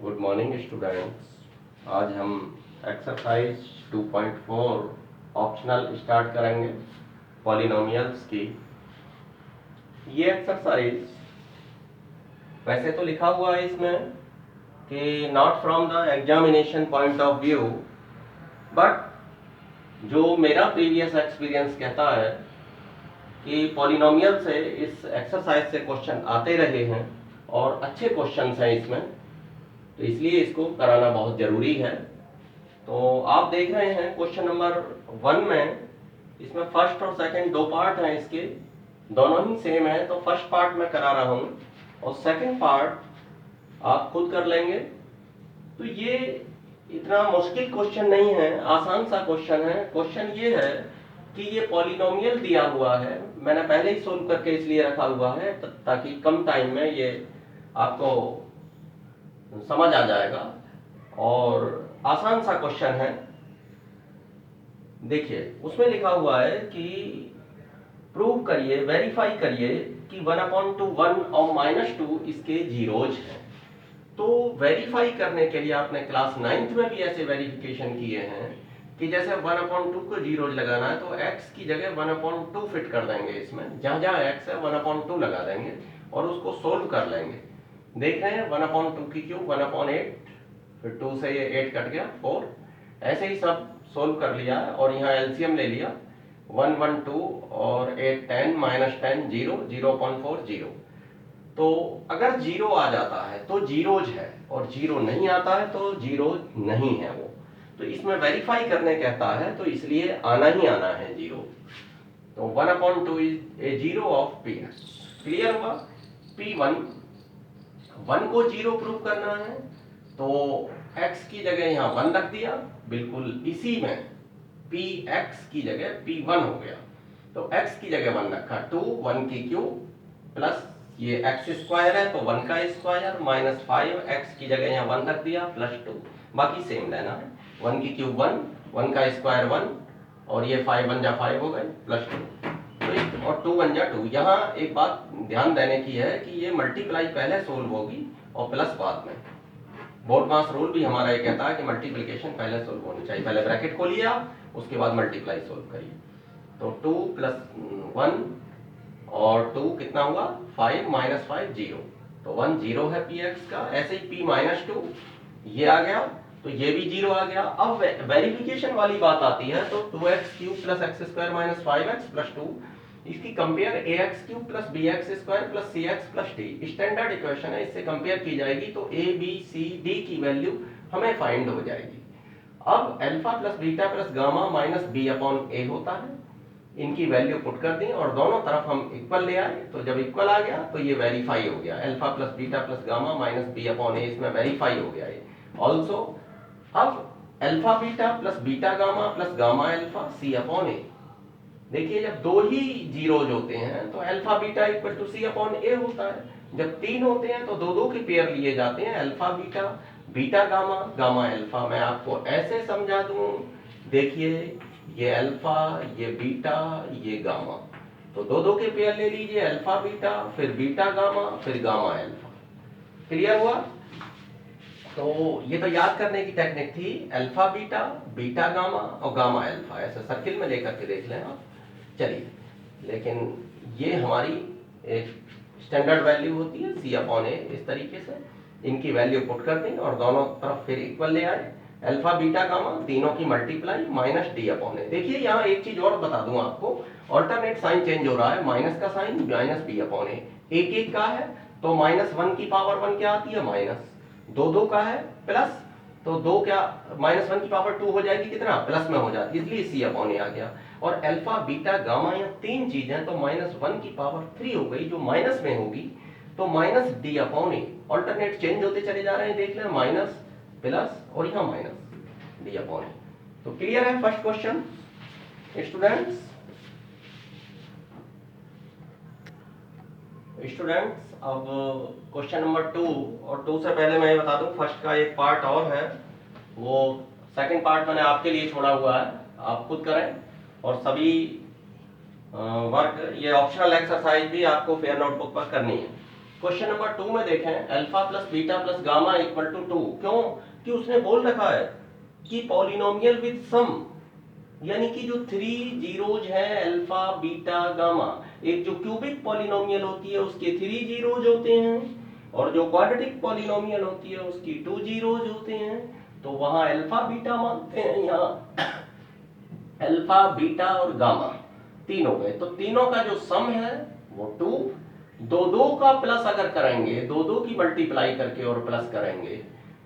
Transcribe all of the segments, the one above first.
Good morning students. आज हम exercise 2.4 optional start करेंगे पॉलिनोमियल्स की। ये एक्सरसाइज वैसे तो लिखा हुआ है इसमें कि not from the examination point of view, but जो मेरा प्रीवियस एक्सपीरियंस कहता है कि पॉलिनोमियल से इस एक्सरसाइज से क्वेश्चन आते रहे हैं और अच्छे क्वेश्चंस हैं इसमें, तो इसलिए इसको कराना बहुत ज़रूरी है। तो आप देख रहे हैं क्वेश्चन नंबर 1 में, इसमें फर्स्ट और सेकंड दो पार्ट हैं, इसके दोनों ही सेम है। तो फर्स्ट पार्ट मैं करा रहा हूँ और सेकंड पार्ट आप खुद कर लेंगे। तो ये इतना मुश्किल क्वेश्चन नहीं है, आसान सा क्वेश्चन है। क्वेश्चन ये है कि ये पॉलिनोमियल दिया हुआ है, मैंने पहले ही सोल्व करके इसलिए रखा हुआ है ताकि कम टाइम में ये आपको समझ आ जाएगा और आसान सा क्वेश्चन है। देखिए उसमें लिखा हुआ है कि प्रूव करिए, वेरीफाई करिए कि 1/2 1 और -2 इसके जीरोज हैं। तो वेरीफाई करने के लिए आपने क्लास 9th में भी ऐसे वेरिफिकेशन किए हैं कि जैसे 1/2 को जीरोज लगाना है तो x की जगह 1/2 फिट कर देंगे, इसमें जहां जहां x है 1/2 लगा देंगे और उसको सोल्व कर लेंगे। देख रहे हैं 1/2 की क्यूब 1/8, फिर 2 से ये 8 कट गया 4, ऐसे ही सब सोल्व कर लिया और यहाँ एलसीएम ले लिया 1 1 2 और 8 10 -10 0 0.4 0। तो अगर जीरो आ जाता है तो जीरोज है और जीरो नहीं आता है तो जीरो नहीं है वो। तो इसमें वेरीफाई करने कहता है तो इसलिए आना ही आना है जीरो। तो 1/2 is a zero of P x. Clear हुआ? P1 1 को जीरो प्रूव करना है तो x की जगह यहाँ 1 रख दिया, बिल्कुल इसी में px की जगह p1 हो गया। तो x की जगह 1 रखा 2, 1 की क्यूब प्लस ये x स्क्वायर है तो 1 का स्क्वायर माइनस 5, x की जगह यहाँ 1 रख दिया प्लस 2, बाकी सेम रहना है। 1 की क्यूब 1, 1 का स्क्वायर 1 और ये 5 1 जा 5 हो गए प्लस 2 और 2 1 जा 2। यहाँ एक बात ध्यान देने की है कि ये मल्टीप्लाई पहले सोल्व होगी और प्लस बाद में। बोर्ड मास रूल भी हमारा ये कहता है कि मल्टीप्लिकेशन पहले सोल्व होनी चाहिए, पहले ब्रैकेट खोलिए आप, उसके बाद मल्टीप्लाई सोल्व करिए। तो 2 + 1 और 2 कितना हुआ 5 -5 0, तो 1 0 है px का। ऐसे ही p -2 ये आ गया तो ये भी 0 आ गया। अब वेरिफिकेशन वाली बात आती है तो 2x³ + x² - 5x + 2, इसकी compare ax³ + bx² + cx + d standard equation है, इससे कंपेयर की जाएगी तो a b c d की वैल्यू हमें फाइंड हो जाएगी। अब अल्फा + बीटा + गामा -b/a होता है, इनकी वैल्यू पुट कर दी और दोनों तरफ हम इक्वल ले आए। तो जब इक्वल आ गया तो ये वेरीफाई हो गया, अल्फा + बीटा + गामा -b/a इसमें वेरीफाई हो गया ये ऑल्सो। अब alpha beta + beta gamma + gamma alpha c/a, देखिए जब दो ही जीरोज होते हैं तो अल्फा बीटा = c/a होता है। जब तीन होते हैं तो दो दो के पेयर लिए जाते हैं, alpha beta, beta gamma, gamma alpha. मैं आपको ऐसे समझा दूं, देखिए ये अल्फा, ये बीटा, ये गामा, तो दो दो के पेयर ले लीजिए, अल्फा बीटा, फिर बीटा गामा, फिर गामा अल्फा। क्लियर हुआ? तो ये तो याद करने की टेक्निक थी, अल्फा बीटा, बीटा गामा और गामा अल्फा, ऐसे सर्किल में लेकर के देख लें आप। चलिए, लेकिन ये हमारी एक स्टैंडर्ड वैल्यू होती है c/a। इस तरीके से इनकी वैल्यू पुट कर दी और दोनों तरफ फिर इक्वल ले आए, अल्फा बीटा गामा तीनों की मल्टीप्लाई -d/a। देखिए यहाँ एक चीज और बता दूं आपको, ऑल्टरनेट साइन चेंज हो रहा है, माइनस का साइन -b/a, एक एक का है तो -1 की पावर 1 क्या आती है माइनस, दो दो का है प्लस, तो दो क्या -1 की पावर 2 हो जाएगी, कितना प्लस में हो जाती है, इसलिए c/a आ गया। और अल्फा बीटा गामा यहाँ तीन चीजें तो -1 की पावर 3 हो गई जो माइनस में होगी, तो -d/a, ऑल्टरनेट चेंज होते चले जा रहे हैं, देख लें माइनस प्लस और यहाँ -d/a। तो क्लियर है फर्स्ट क्वेश्चन स्टूडेंट्स? अब क्वेश्चन नंबर 2, और 2 से पहले मैं ये बता दूं फर्स्ट का एक पार्ट और है, वो सेकंड पार्ट मैंने आपके लिए छोड़ा हुआ है, आप खुद करें। और सभी वर्क, ये ऑप्शनल एक्सरसाइज भी आपको फेयर नोटबुक पर करनी है। क्वेश्चन नंबर 2 में देखें, alpha plus beta plus gamma equal to 2। क्यों? कि उसने बोल रखा है कि पॉलिनोमियल विद सम, यानी कि जो 3 जीरोज हैं अल्फा बीटा गामा, एक जो क्यूबिक पॉलिनोमियल होती है उसके 3 जीरोज होते हैं और जो क्वाड्रेटिक पॉलिनोमियल होती है उसकी 2 जीरोज होते हैं। तो वहां अल्फा बीटा मानते हैं, यहाँ अल्फा बीटा और गामा तीनों गए, तो तीनों का जो सम है वो 2। दो दो का प्लस अगर करेंगे, दो दो की मल्टीप्लाई करके और प्लस करेंगे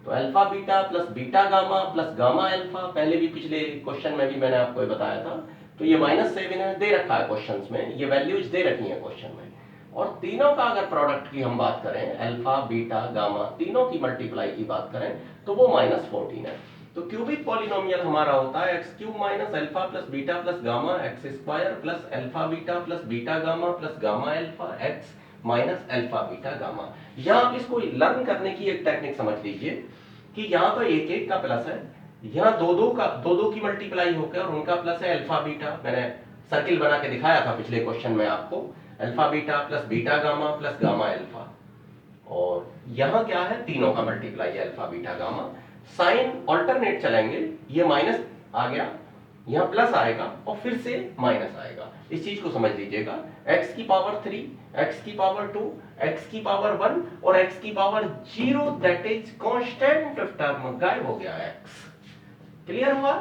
तो alpha beta plus beta gamma plus gamma alpha, पहले भी पिछले क्वेश्चन में भी मैंने आपको बताया था। तो ये -7 है, दे रखा है क्वेश्चंस में, ये वैल्यूज दे रखी है क्वेश्चन में। और तीनों का अगर प्रोडक्ट की हम बात करें, अल्फा बीटा गामा तीनों की मल्टीप्लाई की बात करें तो वो -14 है। तो क्यूबिक पॉलिनोमियल हमारा होता है x cube minus alpha plus beta plus gamma x square plus alpha beta plus beta gamma plus gamma alpha x minus alpha beta gamma. यहाँ आप इसको लर्न करने की एक टेक्निक समझ लीजिए कि यहाँ तो एक एक का प्लस है, यहाँ दो दो की मल्टीप्लाई होकर और उनका प्लस है अल्फा बीटा। मैंने सर्किल बना के दिखाया था पिछले क्वेश्चन में आपको, alpha beta plus beta gamma plus gamma alpha. और यहाँ क्या है, तीनों का मल्टीप्लाई है alpha beta gamma. Sign alternate चलेंगे, ये माइनस आ गया, यहाँ प्लस आएगा और फिर से माइनस आएगा। इस चीज को समझ लीजिएगा, x की पावर 3, x की पावर 2, x की पावर 1 और x की power 0, that is constant term, गायब हो गया x। क्लियर हुआ?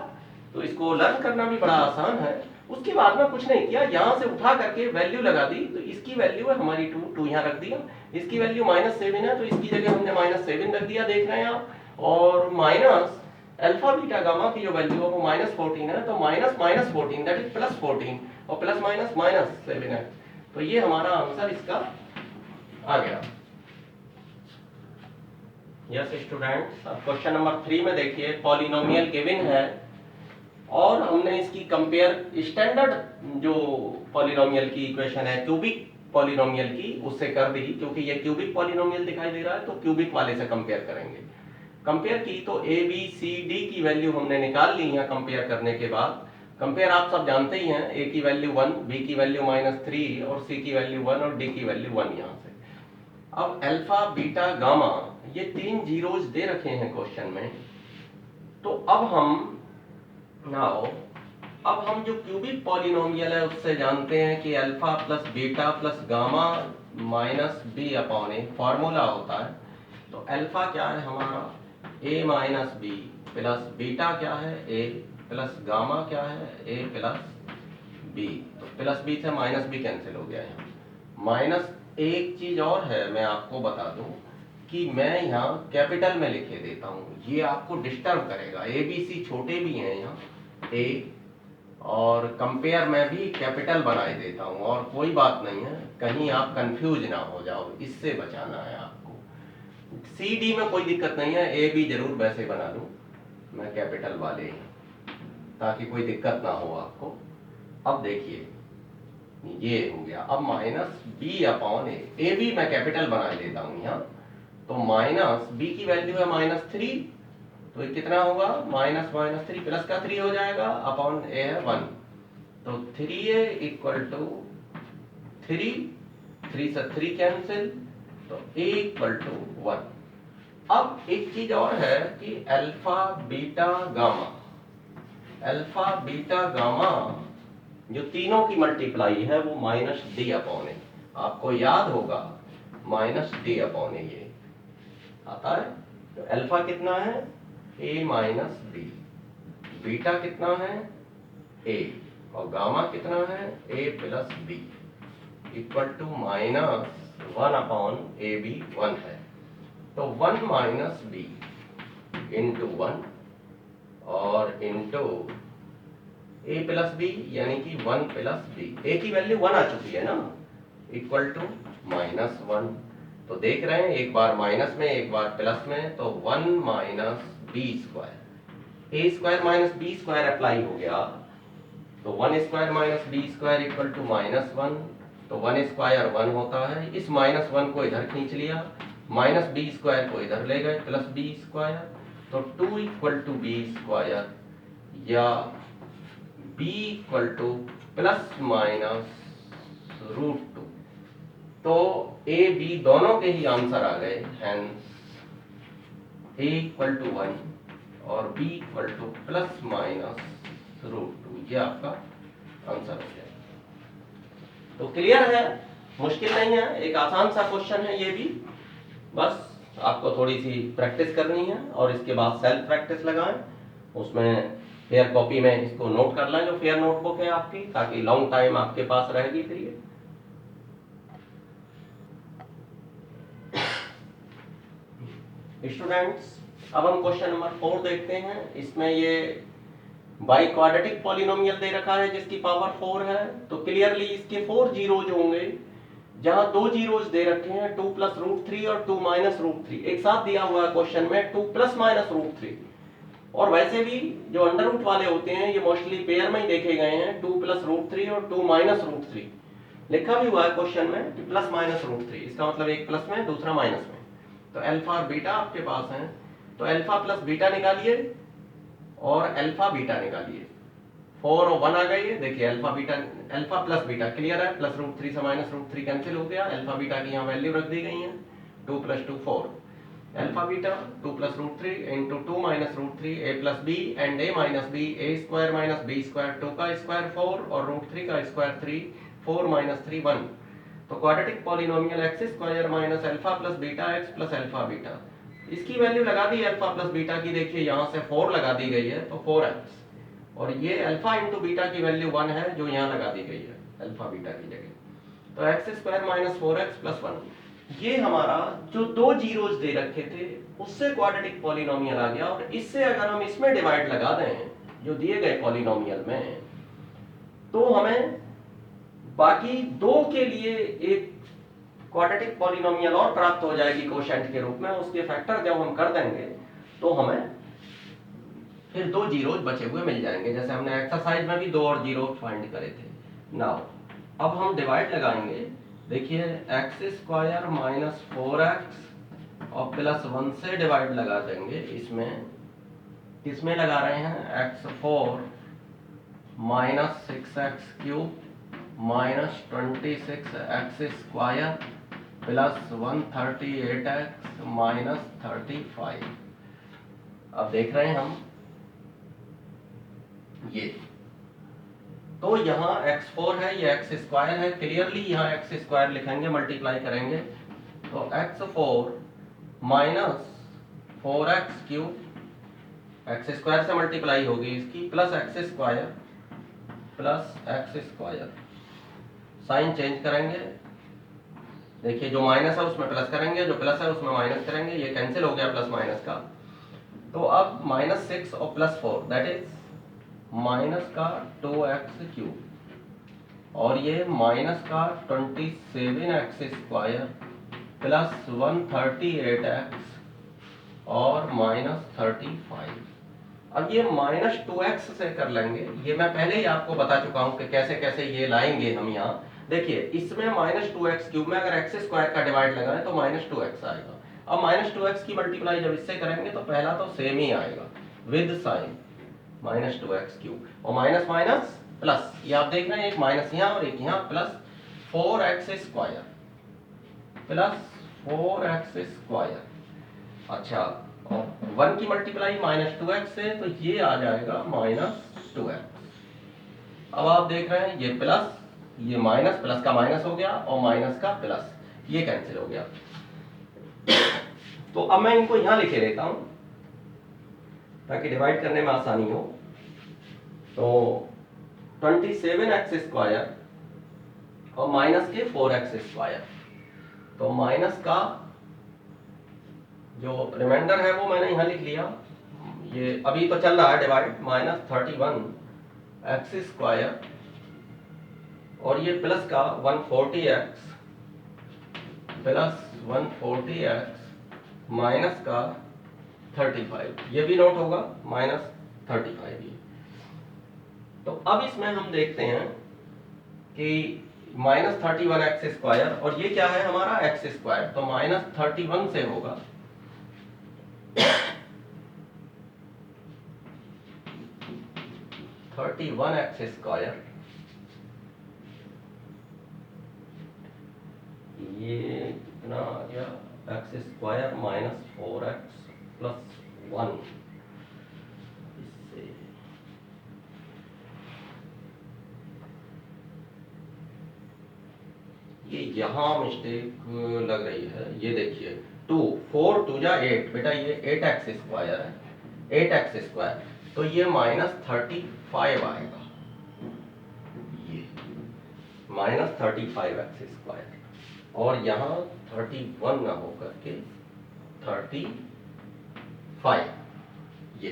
तो इसको लर्न करना भी बड़ा आसान है। उसके बाद में कुछ नहीं किया, यहां से उठा करके वैल्यू लगा दी, तो इसकी वैल्यू है हमारी 2 यहाँ रख दिया, इसकी वैल्यू -7 है तो इसकी जगह हमने -7 रख दिया, देख रहे हैं आप। और माइनस अल्फा बीटा गामा की जो वैल्यू है वो -14 है, तो -14 दैट इज +14 और प्लस माइनस -7 है। तो ये हमारा आंसर इसका आ गया। यस स्टूडेंट्स, अब क्वेश्चन नंबर 3 में देखिए, पॉलिनोमियल गिवन है और हमने इसकी कंपेयर स्टैंडर्ड जो पॉलिनोमियल की इक्वेशन है क्यूबिक पॉलिनोमियल की उससे कर दी, क्योंकि ये क्यूबिक पॉलिनोमियल दिखाई दे रहा है तो क्यूबिक वाले से कंपेयर करेंगे। कंपेयर की तो ए बी सी डी की वैल्यू हमने निकाल ली है कंपेयर करने के बाद। कंपेयर आप सब जानते ही हैं, ए की वैल्यू 1, बी की वैल्यू -3 और सी की वैल्यू 1 और डी की वैल्यू 1 यहाँ से। अब अल्फा बीटा गामा ये 3 जीरोज दे रखे हैं क्वेश्चन में, तो अब हम जो क्यूबिक पॉलिनोमियल है उससे जानते हैं कि alpha plus beta plus gamma minus b upon a formula होता है। तो अल्फा क्या है हमारा, a minus b plus beta क्या है a प्लस गामा क्या है a प्लस बी। तो प्लस बी से माइनस बी कैंसिल हो गया यहाँ। माइनस एक चीज और है, मैं आपको बता दूं कि मैं यहाँ कैपिटल में लिखे देता हूँ, ये आपको डिस्टर्ब करेगा। ए बी सी छोटे भी हैं यहाँ a, और कंपेयर में भी कैपिटल बनाए देता हूँ, और कोई बात नहीं है, कहीं आप कंफ्यूज ना हो जाओ, इससे बचाना है आपको। सी डी में कोई दिक्कत नहीं है, ए बी जरूर वैसे बना दूं मैं कैपिटल वाले, ताकि कोई दिक्कत ना हो आपको। अब देखिए ये हो गया, अब minus b upon a b मैं कैपिटल बना देता हूं यहाँ। तो माइनस बी की वैल्यू है -3, तो ये कितना होगा, -3 प्लस का 3 हो जाएगा अपॉन ए है 1, तो 3a इक्वल टू 3 से 3 कैंसिल, तो a इक्वल टू 1। अब एक चीज और है कि अल्फा बीटा गामा जो तीनों की मल्टीप्लाई है वो -d अपॉन ए, आपको याद होगा -d अपॉन ए ये आता है। तो अल्फा कितना है a माइनस बी, बीटा कितना है a, और गामा कितना है a plus b equal to -1 upon a b 1 है। तो 1 माइनस बी इंटू 1 और इंटू ए प्लस बी, यानी कि 1 प्लस बी, ए की वैल्यू 1 आ चुकी है ना, इक्वल टू -1। तो देख रहे हैं, एक बार माइनस में एक बार प्लस में, तो 1 minus b square, a square minus b square apply हो गया, तो 1 square minus b square equal to -1। तो 1 स्क्वायर 1 होता है, इस -1 को इधर खींच लिया, माइनस बी स्क्वायर को इधर ले गए प्लस बी स्क्वायर, तो 2 इक्वल टू बी स्क्वायर, या b equal to plus minus √2। तो ए बी दोनों के ही आंसर आ गए, हेंस ए इक्वल टू 1 और b equal to plus minus √2, ये आपका आंसर हो गया। तो क्लियर है, मुश्किल नहीं है, एक आसान सा क्वेश्चन है ये भी, बस आपको थोड़ी सी प्रैक्टिस करनी है और इसके बाद सेल्फ प्रैक्टिस लगाएं, उसमें फेयर कॉपी में इसको नोट कर लें जो फेयर नोटबुक है आपकी, ताकि लॉन्ग टाइम आपके पास रहेगी फिर ये। स्टूडेंट्स, अब हम क्वेश्चन नंबर 4 देखते हैं। इसमें ये बाई क्वाड्रेटिक पॉलिनोमियल दे रखा है जिसकी पावर 4 है, तो क्लियरली इसके 4 जीरोज होंगे। जहां 2 जीरोज दे रखे हैं 2 प्लस √3 और 2 माइनस √3, एक साथ दिया हुआ है क्वेश्चन में 2 प्लस माइनस √3। और वैसे भी जो अंडर रूट वाले होते हैं ये मोस्टली पेयर में ही देखे गए हैं, 2 प्लस √3 और 2 माइनस √3 लिखा भी हुआ है क्वेश्चन में कि प्लस माइनस √3, इसका मतलब एक प्लस में दूसरा माइनस में। तो अल्फा और बीटा आपके पास है, तो अल्फा प्लस बीटा निकालिए और अल्फा बीटा निकालिए। 4 और 1 आ गई है, देखिए alpha beta, alpha plus beta clear है, प्लस √3 से माइनस √3 कैंसिल हो गया, अल्फा बीटा की यहाँ वैल्यू रख दी गई है 2 plus 2 4, alpha beta 2 plus √3 into 2 minus √3 a plus b and a minus b, a square minus b square 2 का स्क्वायर 4 और √3 का स्क्वायर 3, 4 माइनस 3 1। तो quadratic polynomial x square minus alpha plus beta x plus alpha beta, इसकी value लगा दी alpha plus beta की, देखिए यहाँ से 4 लगा दी गई है तो 4x, और ये अल्फा इंटू बीटा की वैल्यू 1 है जो यहाँ लगा दी गई है अल्फा बीटा की जगह, तो x square minus 4x plus 1। ये हमारा जो 2 जीरोज दे रखे थे उससे क्वाड्रेटिक पॉलिनोमियल आ गया, और इससे अगर हम इसमें डिवाइड लगा दें जो दिए गए पॉलिनोमियल में, तो हमें बाकी 2 के लिए एक क्वाड्रेटिक पॉलिनोमियल और प्राप्त हो जाएगी कोशेंट के रूप में, उसके फैक्टर जब हम कर देंगे तो हमें फिर 2 जीरोज बचे हुए मिल जाएंगे, जैसे हमने एक्सरसाइज में भी 2 और जीरो फाइंड करे थे। नाउ अब हम डिवाइड लगाएंगे, देखिए एक्स स्क्वायर माइनस 4x और प्लस 1 से डिवाइड लगा देंगे, इसमें किसमें लगा रहे हैं, x4 minus 6x cube minus 26x square plus 138x minus 35। अब देख रहे हैं हम ये, तो यहाँ x4 है, ये x स्क्वायर है, क्लियरली यहाँ x स्क्वायर लिखेंगे, मल्टीप्लाई करेंगे, तो x4 minus 4x cube, x square से मल्टीप्लाई होगी इसकी, plus x square plus x square, sign change करेंगे, देखिए जो माइनस है उसमें प्लस करेंगे, जो प्लस है उसमें माइनस करेंगे, ये कैंसिल हो गया प्लस माइनस का, तो अब माइनस 6 और प्लस 4 दैट इज माइनस का 2x क्यूब, और ये माइनस का 27x स्क्वायर प्लस 138x और माइनस 35। अब ये माइनस 2x से कर लेंगे, ये मैं पहले ही आपको बता चुका हूं कि कैसे कैसे ये लाएंगे हम यहाँ। देखिए इसमें माइनस 2x क्यूब में अगर x स्क्वायर का डिवाइड लगाएं तो माइनस 2x आएगा। अब माइनस 2x की मल्टीप्लाई जब इससे करेंगे तो पहला तो सेम ही आएगा with sign minus 2x cube, और माइनस माइनस प्लस, ये आप देख रहे हैं एक माइनस यहाँ और एक यहाँ, plus 4x square plus 4x square. अच्छा, और 1 की मल्टीप्लाई माइनस 2x से, तो ये आ जाएगा माइनस 2x। अब आप देख रहे हैं ये प्लस, ये माइनस, प्लस का माइनस हो गया और माइनस का प्लस, ये कैंसिल हो गया। तो अब मैं इनको यहां लिखे लेता हूं ताकि डिवाइड करने में आसानी हो। तो 27x स्क्वायर और माइनस के 4x स्क्वायर, तो माइनस का जो रिमाइंडर है वो मैंने यहां लिख लिया, ये अभी तो चल रहा है डिवाइड, माइनस 31x स्क्वायर और ये प्लस का 140x प्लस 140x माइनस का 35, ये भी नोट होगा माइनस 35 ये। तो अब इसमें हम देखते हैं कि माइनस 31x स्क्वायर, और ये क्या है हमारा x स्क्वायर, तो माइनस 31 से होगा 31x square, square minus 4x plus 1, इससे ये यहाँ मिस्टेक लग रही है। ये देखिए 2 4 2 जा 8, बेटा ये 8x स्क्वायर है, 8x स्क्वायर, तो ये माइनस 35 आएगा, ये माइनस 35x स्क्वायर, और यहाँ 31 ना होकर के 35, ये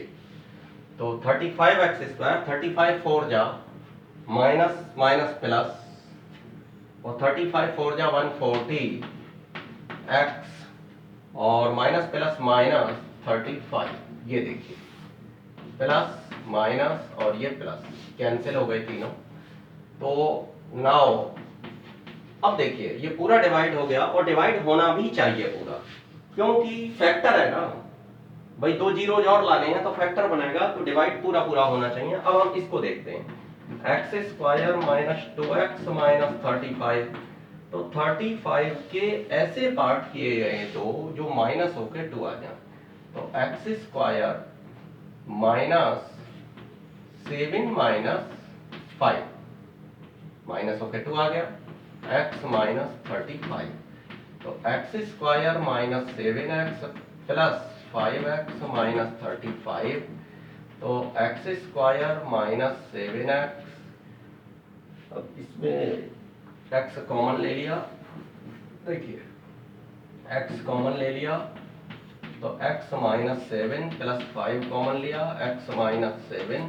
तो 35x स्क्वायर, 35 4 जा माइनस माइनस प्लस, और 35 4 जा 140 x, और माइनस प्लस माइनस 35, ये देखिए प्लस माइनस और ये प्लस कैंसिल हो गए तीनों। तो नाउ अब देखिए ये पूरा डिवाइड हो गया, और डिवाइड होना भी चाहिए पूरा, क्योंकि फैक्टर है ना भाई, 2 जीरोज और लाने हैं तो फैक्टर बनेगा, तो डिवाइड पूरा पूरा होना चाहिए। अब हम इसको देखते हैं, x square minus 2x minus 35, तो 35 के ऐसे पार्ट किए गए तो जो माइनस होके 2 आ जाए, तो x square minus 7 minus 5, minus होके 2 आ गया, x माइनस 35, तो x square minus 7x plus 5x minus 35, तो एक्स स्क्वायर माइनस 7x, अब इसमें x कॉमन ले लिया, देखिए x कॉमन ले लिया, तो x माइनस 7 प्लस 5 कॉमन लिया, x minus 7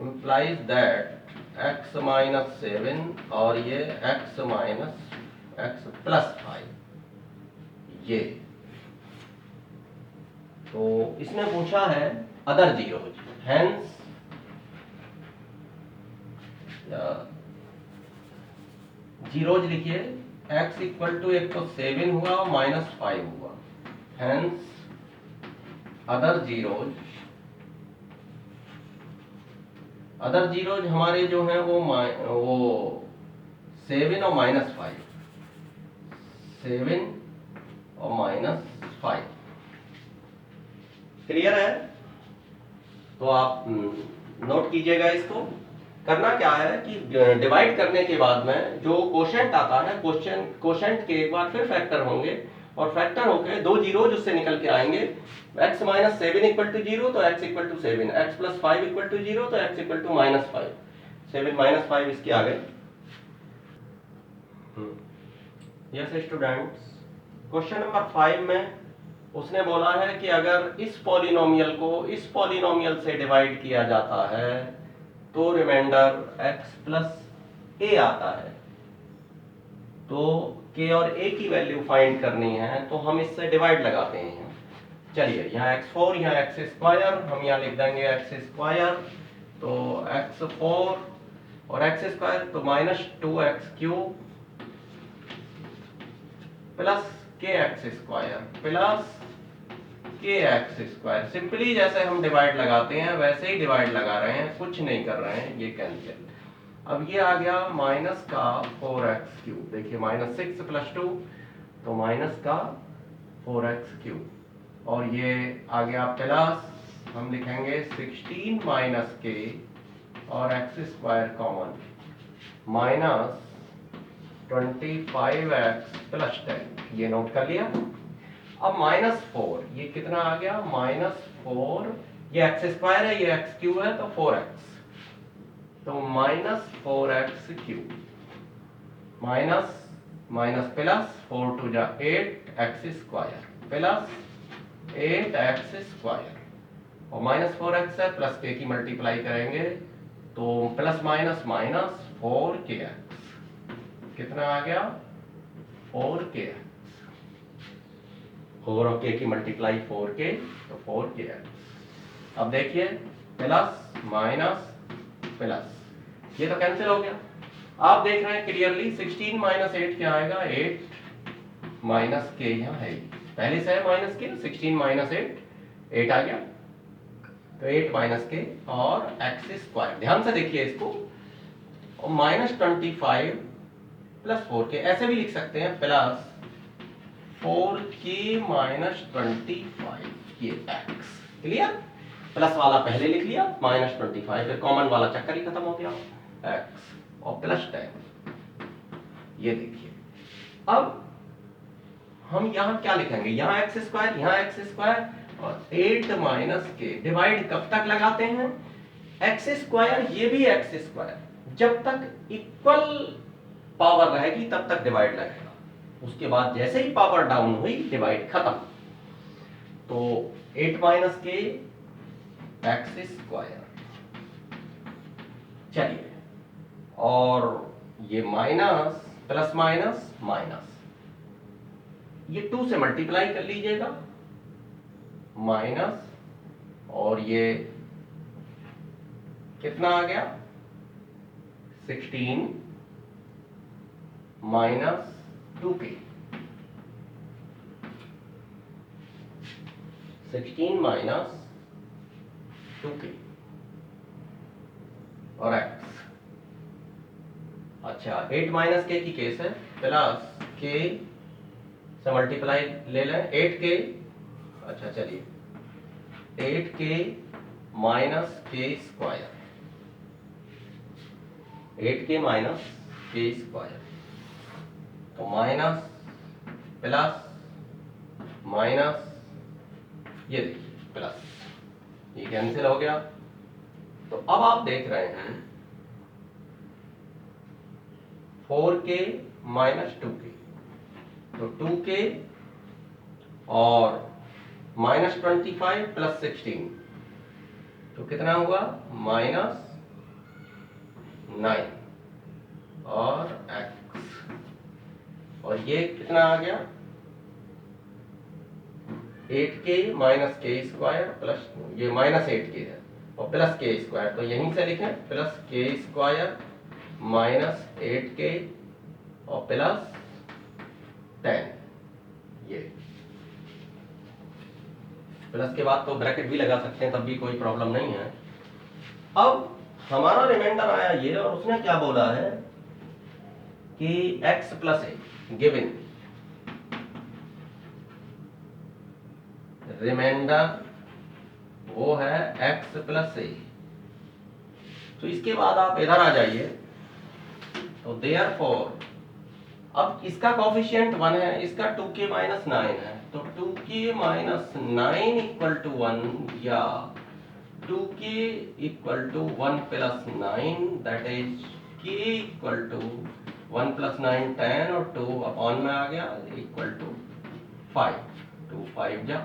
implies that x minus 7 और ये x माइनस x प्लस 5, ये तो इसने पूछा है अदर जीरोज, हेंस जीरोज लिखिए, x इक्वल टू एक तो 7 हुआ और माइनस 5 हुआ, हेंस अदर जीरोज हमारे जो हैं वो 7 और माइनस 5, 7 और माइनस 5, क्लियर है? तो आप नोट कीजिएगा। इसको करना क्या है कि डिवाइड करने के बाद में जो कोशेंट आता है, कोशेंट के एक बार फिर फैक्टर होंगे, और फैक्टर होके 2 जीरोज उससे निकल के आएंगे, x माइनस 7 इक्वल टू 0 तो x equal to 7, x plus 5 equal to 0 तो x equal to minus 5, 7 minus 5 इसके आ गए। यस स्टूडेंट्स, क्वेश्चन नंबर 5 में उसने बोला है कि अगर इस पॉलिनोमियल को इस पॉलिनोमियल से डिवाइड किया जाता है तो रिमाइंडर x प्लस a आता है, तो k और a की वैल्यू फाइंड करनी है, तो हम इससे डिवाइड लगाते हैं। चलिए यहाँ x4 यहाँ x स्क्वायर, हम यहाँ लिख देंगे x स्क्वायर, तो x4 और x स्क्वायर तो minus 2x cube plus kx square plus kx square, simply जैसे हम डिवाइड लगाते हैं वैसे ही डिवाइड लगा रहे हैं, कुछ नहीं कर रहे हैं, ये कैंसिल। अब ये आ गया माइनस का 4x क्यूब, देखिए माइनस 6 प्लस 2 तो माइनस का 4x क्यूब, और ये आ गया प्लस, हम लिखेंगे 16 माइनस k और x square common minus 25x plus 10, ये नोट कर लिया। अब माइनस 4, ये कितना आ गया माइनस 4, ये एक्स स्क्वायर है, ये एक्स क्यूब है, तो 4x, तो minus 4x cube minus minus plus 4 two जा 8x square plus 8x square, और माइनस 4x है, प्लस k की मल्टीप्लाई करेंगे तो प्लस माइनस माइनस 4kx, कितना आ गया 4kx, 4 और k की मल्टीप्लाई 4k, तो 4kx। अब देखिए प्लस माइनस प्लस, ये तो कैंसिल हो गया। आप देख रहे हैं क्लियरली 16 माइनस 8 क्या आएगा, 8 माइनस k, यहाँ है पहले से है माइनस k, 16 माइनस 8 आ गया, तो 8 माइनस k और x स्क्वायर, ध्यान से देखिए इसको, और माइनस 25 प्लस 4k, ऐसे भी लिख सकते हैं, प्लस 4k माइनस 25 ये x क्लियर। प्लस वाला पहले लिख लिया माइनस 25, फिर कॉमन वाला चक्कर ही खत्म हो गया x और प्लस 10। ये देखिए अब हम यहां क्या लिखेंगे, यहां एक्स स्क्वायर, यहां एक्स स्क्वायर और 8 माइनस के डिवाइड कब तक लगाते हैं, एक्स स्क्वायर ये भी एक्स स्क्वायर, जब तक इक्वल पावर रहेगी तब तक डिवाइड लगेगा, उसके बाद जैसे ही पावर डाउन हुई डिवाइड खत्म। तो 8 माइनस के एक्स स्क्वायर, चलिए और ये माइनस प्लस माइनस माइनस, ये 2 से मल्टीप्लाई कर लीजिएगा माइनस, और ये कितना आ गया 16 माइनस 2k, 16 माइनस 2k और x। अच्छा 8 माइनस के की केस है, प्लस k से मल्टीप्लाई ले लें 8k, अच्छा चलिए 8k minus k square, 8k minus k square, तो माइनस प्लस माइनस, ये देखिए प्लस, ये कैंसिल हो गया। तो अब आप देख रहे हैं 4k माइनस 2k, तो 2k और माइनस 25 प्लस 16, तो कितना हुआ माइनस 9 और x, और ये कितना आ गया 8k minus k square plus, ये माइनस 8k है और प्लस k स्क्वायर, तो यहीं से लिखें plus k square minus 8k और प्लस 10, ये प्लस के बाद तो ब्रैकेट भी लगा सकते हैं, तब भी कोई प्रॉब्लम नहीं है। अब हमारा रिमाइंडर आया ये, और उसने क्या बोला है कि x प्लस ए गिवन रिमाइंडर वो है x प्लस ए। तो इसके बाद आप इधर आ जाइए, तो देयरफॉर अब इसका कोफिशिएंट 1 है, इसका 2k माइनस 9 है, तो 2k माइनस 9 इक्वल टू 1 या 2k equal to 1 plus 9, that is k equal to 1 plus 9 10 और 2 अपॉन में आ गया इक्वल टू 5, 2 5 जा,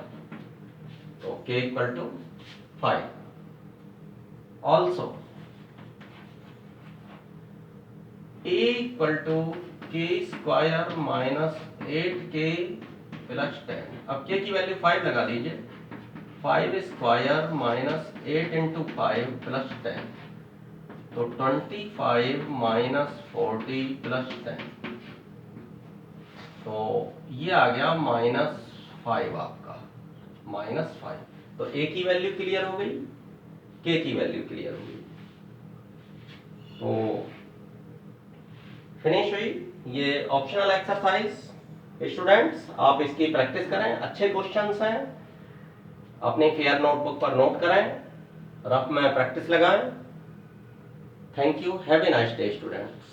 तो k equal to 5। Also a equal to k square minus 8k plus 10, अब k की वैल्यू 5 लगा दीजिए, 5 स्क्वायर माइनस 8 इंटू 5 प्लस 10, तो 25 माइनस 40 प्लस 10, तो ये आ गया माइनस 5 आपका, माइनस 5। तो a की वैल्यू क्लियर हो गई, k की वैल्यू क्लियर हो गई, तो फिनिश हुई ये ऑप्शनल एक्सरसाइज। स्टूडेंट्स आप इसकी प्रैक्टिस करें, अच्छे क्वेश्चंस हैं, अपने फेयर नोटबुक पर नोट करें, रफ में प्रैक्टिस लगाएं। Thank you, have a nice day students.